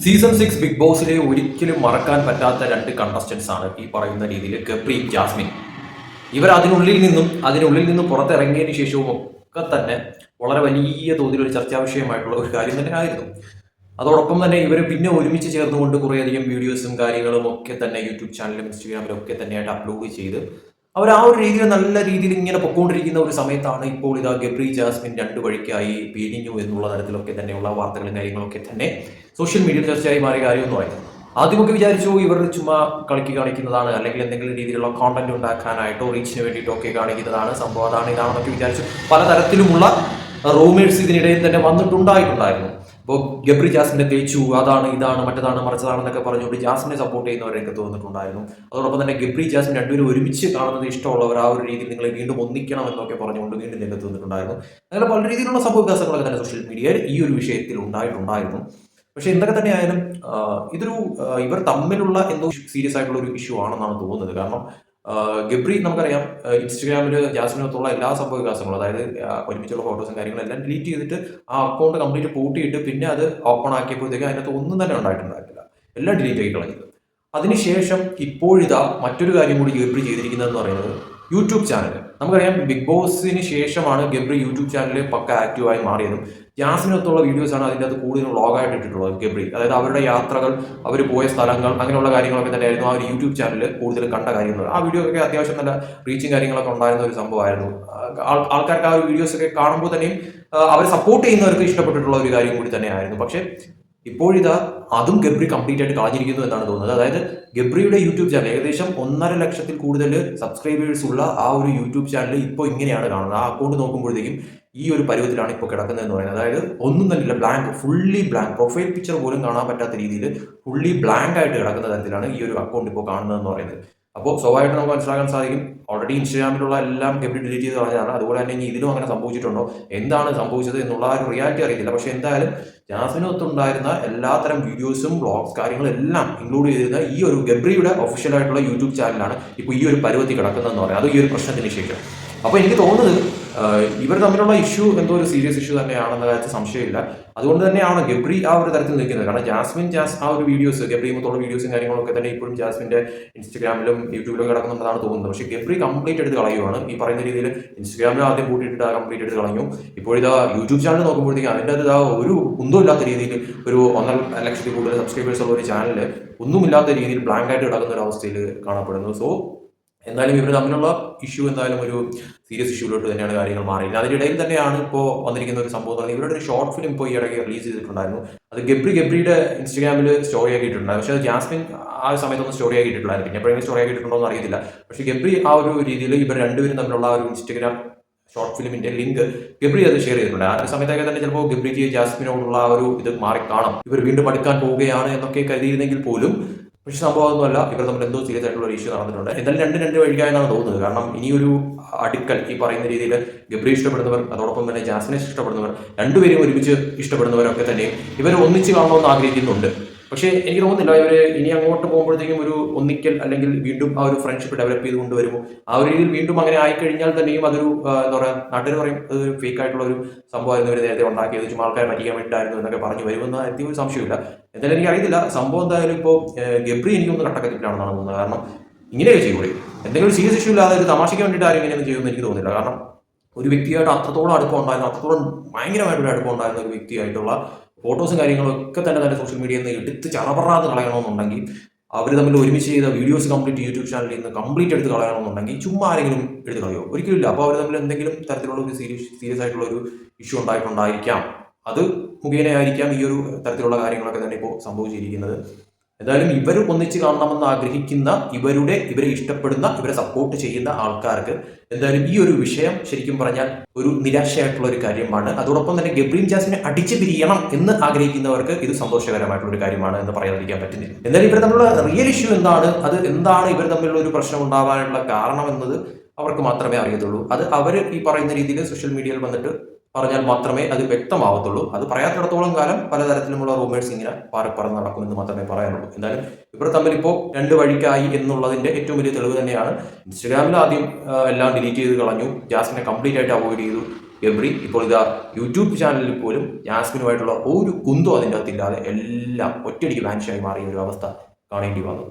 Season 6 big ബോസിലെ ഒരിക്കലും മറക്കാൻ പറ്റാത്ത രണ്ട് കണ്ടസ്റ്റൻസ് ആണ് ഈ പറയുന്ന രീതിയിൽ ഗബ്രി, ജാസ്മിൻ. ഇവർ അതിനുള്ളിൽ നിന്നും പുറത്തിറങ്ങിയതിന് ശേഷവും ഒക്കെ തന്നെ വളരെ വലിയ തോതിൽ ഒരു ചർച്ചാ വിഷയമായിട്ടുള്ള ഒരു കാര്യം തന്നെ ആയിരുന്നു. അതോടൊപ്പം തന്നെ ഇവർ പിന്നെ ഒരുമിച്ച് ചേർന്നുകൊണ്ട് കുറേയധികം വീഡിയോസും കാര്യങ്ങളും ഒക്കെ തന്നെ യൂട്യൂബ് ചാനലിലും ഇൻസ്റ്റഗ്രാമിലും ഒക്കെ തന്നെയായിട്ട് അപ്ലോഡ് ചെയ്ത് അവർ ആ ഒരു രീതിയിൽ നല്ല രീതിയിൽ ഇങ്ങനെ പൊക്കോണ്ടിരിക്കുന്ന ഒരു സമയത്താണ് ഇപ്പോൾ ഇതാ ഗബ്രി, ജാസ്മിൻ രണ്ട് വഴിക്കായി പിരിഞ്ഞു എന്നുള്ള തരത്തിലൊക്കെ തന്നെയുള്ള വാർത്തകളും കാര്യങ്ങളൊക്കെ തന്നെ സോഷ്യൽ മീഡിയയിൽ ചർച്ചയായി മാറിയ കാര്യം എന്ന് പറയുന്നത്. ആദ്യമൊക്കെ വിചാരിച്ചു ഇവർ ചുമ്മാ കാണിക്കുന്നതാണ്, അല്ലെങ്കിൽ എന്തെങ്കിലും രീതിയിലുള്ള കോണ്ടന്റ് ഉണ്ടാക്കാനായിട്ടോ റീച്ചിന് വേണ്ടിയിട്ടോ ഒക്കെ കാണിക്കുന്നതാണ്, സംഭവം അതാണ് ഇതാണെന്നൊക്കെ വിചാരിച്ചു. പലതരത്തിലുമുള്ള റൂമേഴ്സ് ഇതിനിടയിൽ തന്നെ വന്നിട്ടുണ്ടായിരുന്നു. ഇപ്പോൾ ഗബ്രി ജാസ്മിനെ തേച്ചു, അതാണ് ഇതാണ് മറ്റതാണ് മറിച്ചതാണെന്നൊക്കെ പറഞ്ഞുകൊണ്ട് ജാസ്മിനെ സപ്പോർട്ട് ചെയ്യുന്നവരൊക്കെ തോന്നിട്ടുണ്ടായിരുന്നു. അതോടൊപ്പം തന്നെ ഗബ്രി ജാസ്മിൻ രണ്ടുപേരും ഒരുമിച്ച് കാണുന്നത് ഇഷ്ടമുള്ളവർ ആ ഒരു രീതിയിൽ നിങ്ങളെ വീണ്ടും ഒന്നിക്കണം എന്നൊക്കെ പറഞ്ഞുകൊണ്ട് വീണ്ടും രംഗത്ത് വന്നിട്ടുണ്ടായിരുന്നു. അങ്ങനെ പല രീതിയിലുള്ള സംഭവവികാസങ്ങളൊക്കെ തന്നെ സോഷ്യൽ മീഡിയയിൽ ഈ ഒരു വിഷയത്തിൽ ഉണ്ടായിട്ടുണ്ടായിരുന്നു. പക്ഷെ എന്തൊക്കെ തന്നെയായാലും ഇവർ തമ്മിലുള്ള എന്തോ സീരിയസ് ആയിട്ടുള്ള ഒരു ഇഷ്യൂ ആണെന്നാണ് തോന്നുന്നത്. കാരണം ഗബ്രി നമുക്കറിയാം ഇൻസ്റ്റഗ്രാമിൽ ജാസ്മിനകത്തുള്ള എല്ലാ സംഭവ വികാസങ്ങളും, അതായത് ഒരുമിച്ചുള്ള ഫോട്ടോസും കാര്യങ്ങളും എല്ലാം ഡിലീറ്റ് ചെയ്തിട്ട് ആ അക്കൗണ്ട് കംപ്ലീറ്റ് പൂട്ടിയിട്ട് പിന്നെ അത് ഓപ്പൺ ആക്കിയപ്പോഴത്തേക്ക് അതിനകത്ത് ഒന്നും തന്നെ ഉണ്ടായിട്ടുണ്ടായിരുന്നില്ല, എല്ലാം ഡിലീറ്റ് ആക്കി കളഞ്ഞത്. അതിനുശേഷം ഇപ്പോഴിതാ മറ്റൊരു കാര്യം കൂടി ഗബ്രി ചെയ്തിരിക്കുന്നതെന്ന് പറയുന്നത് യൂട്യൂബ് ചാനൽ. നമുക്കറിയാം ബിഗ് ബോസിന് ശേഷമാണ് ഗബ്രി യൂട്യൂബ് ചാനൽ പക്ക ആക്റ്റീവായി മാറിയതും. ജാസ്മിനകത്തുള്ള വീഡിയോസാണ് അതിൻ്റെ അത് കൂടുതൽ വ്ളോഗായിട്ട് ഇട്ടിട്ടുള്ളത് ഗബ്രി. അതായത് അവരുടെ യാത്രകൾ, അവർ പോയ സ്ഥലങ്ങൾ, അങ്ങനെയുള്ള കാര്യങ്ങളൊക്കെ തന്നെയായിരുന്നു ആ ഒരു യൂട്യൂബ് ചാനൽ കൂടുതൽ കണ്ട കാര്യങ്ങൾ. ആ വീഡിയോ ഒക്കെ അത്യാവശ്യം നല്ല റീച്ചും കാര്യങ്ങളൊക്കെ ഉണ്ടായിരുന്ന ഒരു സംഭവമായിരുന്നു. ആൾക്കാർക്ക് ആ ഒരു വീഡിയോസ് ഒക്കെ കാണുമ്പോൾ തന്നെയും അവരെ സപ്പോർട്ട് ചെയ്യുന്നവർക്ക് ഇഷ്ടപ്പെട്ടിട്ടുള്ള ഒരു കാര്യം കൂടി തന്നെയായിരുന്നു. പക്ഷേ ഇപ്പോഴിതാ അതും ഗബ്രി കംപ്ലീറ്റ് ആയിട്ട് കളഞ്ഞിരിക്കുന്നു എന്നാണ് തോന്നുന്നത്. അതായത് ഗബ്രിയുടെ യൂട്യൂബ് ചാനൽ ഏകദേശം 1.5 ലക്ഷത്തിൽ കൂടുതൽ സബ്സ്ക്രൈബേഴ്സ് ഉള്ള ആ ഒരു യൂട്യൂബ് ചാനൽ ഇപ്പോൾ ഇങ്ങനെയാണ് കാണുന്നത്. ആ അക്കൗണ്ട് നോക്കുമ്പോഴത്തേക്കും ഈ ഒരു പരുവത്തിലാണ് ഇപ്പോൾ കിടക്കുന്നതെന്ന് പറയുന്നത്. അതായത് ഒന്നും തന്നെയില്ല, blank, fully blank, profile picture പോലും കാണാൻ പറ്റാത്ത രീതിയിൽ ഫുള്ളി ബ്ലാങ്ക് ആയിട്ട് കിടക്കുന്ന തരത്തിലാണ് ഈ ഒരു അക്കൗണ്ട് ഇപ്പോൾ കാണുന്നതെന്ന് പറയുന്നത്. അപ്പോൾ സ്വാഭാവികമായിട്ട് നമുക്ക് മനസ്സിലാക്കാൻ സാധിക്കും ഓൾറെഡി ഇൻസ്റ്റാഗ്രാമിലുള്ള എല്ലാം ഗബ്രി ഡിലീറ്റ് ചെയ്ത് കളഞ്ഞതാണ്. അതുപോലെ തന്നെ ഇനി ഇതിലും അങ്ങനെ സംഭവിച്ചിട്ടുണ്ടോ, എന്താണ് സംഭവിച്ചത് എന്നുള്ള ആ ഒരു റിയാലിറ്റി അറിയത്തില്ല. പക്ഷെ എന്തായാലും ജാസ്മിനൊത്തുണ്ടായിരുന്ന എല്ലാത്തരം വീഡിയോസും വ്ളോഗ്സ് കാര്യങ്ങളും എല്ലാം ഇൻക്ലൂഡ് ചെയ്തിരുന്ന ഈ ഒരു ഗബ്രിയുടെ ഒഫീഷ്യൽ ആയിട്ടുള്ള യൂട്യൂബ് ചാനലാണ് ഇപ്പോൾ ഈ ഒരു പരുവത്തിൽ കിടക്കുന്നതെന്ന് പറയാം, അത് ഈ ഒരു പ്രശ്നത്തിന് ശേഷം. അപ്പോൾ എനിക്ക് തോന്നുന്നത് ഇവർ തമ്മിലുള്ള ഇഷ്യൂ എന്തോ ഒരു സീരിയസ് ഇഷ്യൂ തന്നെയാണെന്ന കാര്യത്തിൽ സംശയമില്ല. അതുകൊണ്ട് തന്നെയാണ് ഗബ്രി ആ ഒരു തരത്തിൽ നിൽക്കുന്നത്. കാരണം ആ ഒരു വീഡിയോസ്, ഗബ്രി മൊത്തമുള്ള വീഡിയോസും കാര്യങ്ങളൊക്കെ തന്നെ ഇപ്പോഴും ജാസ്മിന്റെ ഇൻസ്റ്റഗ്രാമിലും യൂട്യൂബിലും കിടക്കുന്നുണ്ടെന്നാണ് തോന്നുന്നത്. പക്ഷേ ഗബ്രി കംപ്ലീറ്റ് എടുത്ത് കളയുവാണ്. ഈ പറയുന്ന രീതിയിൽ ഇൻസ്റ്റഗ്രാമിൽ ആദ്യം കൂട്ടിയിട്ട് കംപ്ലീറ്റ് എടുത്ത് കളഞ്ഞു. ഇപ്പോഴിതാ യൂട്യൂബ് ചാനൽ നോക്കുമ്പോഴത്തേക്കും അതിൻ്റെ അത് ഒരു കുന്തമില്ലാത്ത രീതിയിൽ ഒരു 1.5 ലക്ഷത്തിൽ കൂടുതൽ സബ്സ്ക്രൈബേഴ്സ് ഉള്ള ഒരു ചാനൽ ഒന്നുമില്ലാത്ത രീതിയിൽ ബ്ലാങ്ക് ആയിട്ട് കിടക്കുന്ന ഒരു അവസ്ഥയിൽ കാണപ്പെടുന്നു. സോ എന്തായാലും ഇവർ തമ്മിലുള്ള ഇഷ്യൂ എന്തായാലും ഒരു സീരിയസ് ഇഷ്യൂലോട്ട് തന്നെയാണ് കാര്യങ്ങൾ മാറിയത്. അതിനിടയിൽ തന്നെയാണ് ഇപ്പോൾ വന്നിരിക്കുന്ന ഒരു സംഭവം എന്ന് പറഞ്ഞാൽ ഇവരുടെ ഒരു ഷോർട്ട് ഫിലിം ഇപ്പോൾ ഈ ഇടയ്ക്ക് റിലീസ് ചെയ്തിട്ടുണ്ടായിരുന്നു. അത് ഗബ്രിയുടെ ഇൻസ്റ്റഗ്രാമിൽ സ്റ്റോറി ആക്കിയിട്ടുണ്ടായിരുന്നു. പക്ഷേ ജാസ്മിൻ ആ സമയത്തൊന്നും സ്റ്റോറി ആക്കിയിട്ടുണ്ടായിരുന്നു. പിന്നെ എപ്പോഴെങ്കിലും സ്റ്റോറി ആക്കിയിട്ടുണ്ടോ എന്ന് അറിയത്തില്ല. പക്ഷേ ഗബ്രി ആ ഒരു രീതിയിൽ ഇവർ രണ്ടുപേരും തമ്മിലുള്ള ആ ഒരു ഇൻസ്റ്റഗ്രാം ഷോർട്ട് ഫിലിമിന്റെ ലിങ്ക് ഗബ്രി അത് ഷെയർ ചെയ്തിട്ടുണ്ട്. ആ സമയത്തൊക്കെ തന്നെ ചിലപ്പോൾ ഗബ്രിക്ക് ജാസ്മിനോടുള്ള ആ ഒരു ഇത് മാറിക്കാണും, ഇവർ വീണ്ടും അടുക്കാൻ പോവുകയാണ് എന്നൊക്കെ കരുതിയിരുന്നെങ്കിൽ പോലും. പക്ഷെ സംഭവമൊന്നുമല്ല, ഇവർ തമ്മിൽ എന്തോ സീരിയസ് ആയിട്ടുള്ള ഒരു ഇഷ്യൂ നടന്നിട്ടുണ്ട്. എന്തായാലും രണ്ട് വഴിക്കായെന്നാണ് തോന്നുന്നത്. കാരണം ഇനിയൊരു അടുക്കൽ ഈ പറയുന്ന രീതിയിൽ ഗബ്രി ഇഷ്ടപ്പെടുന്നവർ, അതോടൊപ്പം തന്നെ ജാസ്മിനെ ഇഷ്ടപ്പെടുന്നവർ, രണ്ടുപേരും ഒരുമിച്ച് ഇഷ്ടപ്പെടുന്നവരൊക്കെ തന്നെ ഇവർ ഒന്നിച്ച് കാണണമെന്ന് ആഗ്രഹിക്കുന്നുണ്ട്. പക്ഷേ എനിക്ക് തോന്നുന്നില്ല ഇവർ ഇനി അങ്ങോട്ട് പോകുമ്പോഴത്തേക്കും ഒരു ഒന്നിക്കൽ അല്ലെങ്കിൽ വീണ്ടും ആ ഒരു ഫ്രണ്ട്ഷിപ്പ് ഡെവലപ്പ് ചെയ്ത് കൊണ്ടുവരുമോ. ആ ഒരു രീതിയിൽ വീണ്ടും അങ്ങനെ ആയിക്കഴിഞ്ഞാൽ തന്നെയും അതൊരു എന്താ പറയുക, നാട്ടുകാർ പറയും അതൊരു ഫേക്ക് ആയിട്ടുള്ള ഒരു സംഭവമായിരുന്നു ഇവർ നേരത്തെ ഉണ്ടാക്കിയത്, ചുമ്മാ ആൾക്കാരെ പറ്റിക്കാൻ വേണ്ടിയിട്ടായിരുന്നു എന്നൊക്കെ പറഞ്ഞു വരുമെന്ന് എനിക്ക് ഒരു സംശയമില്ല. എന്തായാലും എനിക്ക് അറിയത്തില്ല സംഭവം. എന്തായാലും ഇപ്പോൾ ഗബ്രി എനിക്കൊന്ന് കട്ടക്കത്തിലാണെന്നാണ് തോന്നുന്നത്. കാരണം ഇങ്ങനെയൊക്കെ ചെയ്യൂടെ, എന്തെങ്കിലും സീരിയസ് ഇഷ്യൂ ഇല്ലാതെ ഒരു തമാശയ്ക്ക് വേണ്ടിയിട്ട് ആരും ഇങ്ങനെയൊന്നും ചെയ്യുമെന്ന് എനിക്ക് തോന്നുന്നില്ല. കാരണം ഒരു വ്യക്തിയായിട്ട് അത്രത്തോളം അടുപ്പം ഉണ്ടായിരുന്നു, അത്രത്തോളം ഭയങ്കരമായിട്ടൊരു അടുപ്പം ഉണ്ടായിരുന്ന ഒരു വ്യക്തിയായിട്ടുള്ള ഫോട്ടോസും കാര്യങ്ങളും ഒക്കെ തന്നെ സോഷ്യൽ മീഡിയയിൽ നിന്ന് എടുത്ത് ചറപറാന്ന് കളയണമെന്നുണ്ടെങ്കിൽ, അവർ തമ്മിൽ ഒരുമിച്ച് ചെയ്ത വീഡിയോസ് കംപ്ലീറ്റ് യൂട്യൂബ് ചാനലിൽ നിന്ന് കംപ്ലീറ്റ് എടുത്ത് കളയണമെന്നുണ്ടെങ്കിൽ ചുമ്മാ ആരെങ്കിലും എടുത്ത് കളയോ? ഒരിക്കലും ഇല്ല. അപ്പോൾ അവർ തമ്മിൽ എന്തെങ്കിലും തരത്തിലുള്ള ഒരു സീരിയസ് ആയിട്ടുള്ള ഒരു ഇഷ്യൂ ഉണ്ടായിട്ടുണ്ടായിരിക്കാം. അത് മുഖേനയായിരിക്കാം ഈ ഒരു തരത്തിലുള്ള കാര്യങ്ങളൊക്കെ തന്നെ ഇപ്പോൾ സംഭവിച്ചിരിക്കുന്നത്. എന്തായാലും ഇവർ ഒന്നിച്ച് കാണണമെന്ന് ആഗ്രഹിക്കുന്ന ഇവരെ ഇഷ്ടപ്പെടുന്ന, ഇവരെ സപ്പോർട്ട് ചെയ്യുന്ന ആൾക്കാർക്ക് എന്തായാലും ഈ ഒരു വിഷയം ശരിക്കും പറഞ്ഞാൽ ഒരു നിരാശയായിട്ടുള്ള ഒരു കാര്യമാണ്. അതോടൊപ്പം തന്നെ ഗബ്രിയും ജാസ്മിനെ അടിച്ചു പിരിയണം എന്ന് ആഗ്രഹിക്കുന്നവർക്ക് ഇത് സന്തോഷകരമായിട്ടുള്ള ഒരു കാര്യമാണ് എന്ന് പറയാതിരിക്കാൻ പറ്റുന്നില്ല. എന്തായാലും ഇവർ തമ്മിലുള്ള റിയൽ ഇഷ്യൂ എന്താണ്, അത് എന്താണ് ഇവർ തമ്മിലുള്ള ഒരു പ്രശ്നം ഉണ്ടാവാനുള്ള കാരണം എന്നത് അവർക്ക് മാത്രമേ അറിയത്തുള്ളൂ. അത് അവർ ഈ പറയുന്ന രീതിയിൽ സോഷ്യൽ മീഡിയയിൽ വന്നിട്ട് പറഞ്ഞാൽ മാത്രമേ അത് വ്യക്തമാവത്തുള്ളൂ. അത് പറയാത്തിടത്തോളം കാലം പലതരത്തിലുമുള്ള റൂമേഴ്സ് ഇങ്ങനെ പറന്ന് നടക്കുമെന്ന് മാത്രമേ പറയാനുള്ളൂ. എന്തായാലും ഇവർ തമ്മിൽ ഇപ്പോൾ രണ്ട് വഴിക്കായി എന്നുള്ളതിന്റെ ഏറ്റവും വലിയ തെളിവ് തന്നെയാണ്. ഇൻസ്റ്റഗ്രാമിൽ ആദ്യം എല്ലാം ഡിലീറ്റ് ചെയ്ത് കളഞ്ഞു, ജാസ്മിനെ കംപ്ലീറ്റ് ആയിട്ട് അവോയ്ഡ് ചെയ്തു. ഗബ്രി. ഇപ്പോൾ ഇതാ യൂട്യൂബ് ചാനലിൽ പോലും ജാസ്മിനുമായിട്ടുള്ള ഒരു കുന്തോ അതിൻ്റെ അകത്തില്ലാതെ എല്ലാം ഒറ്റയടിക്ക് വാനിഷായി മാറിയ ഒരു അവസ്ഥ കാണേണ്ടി വന്നു.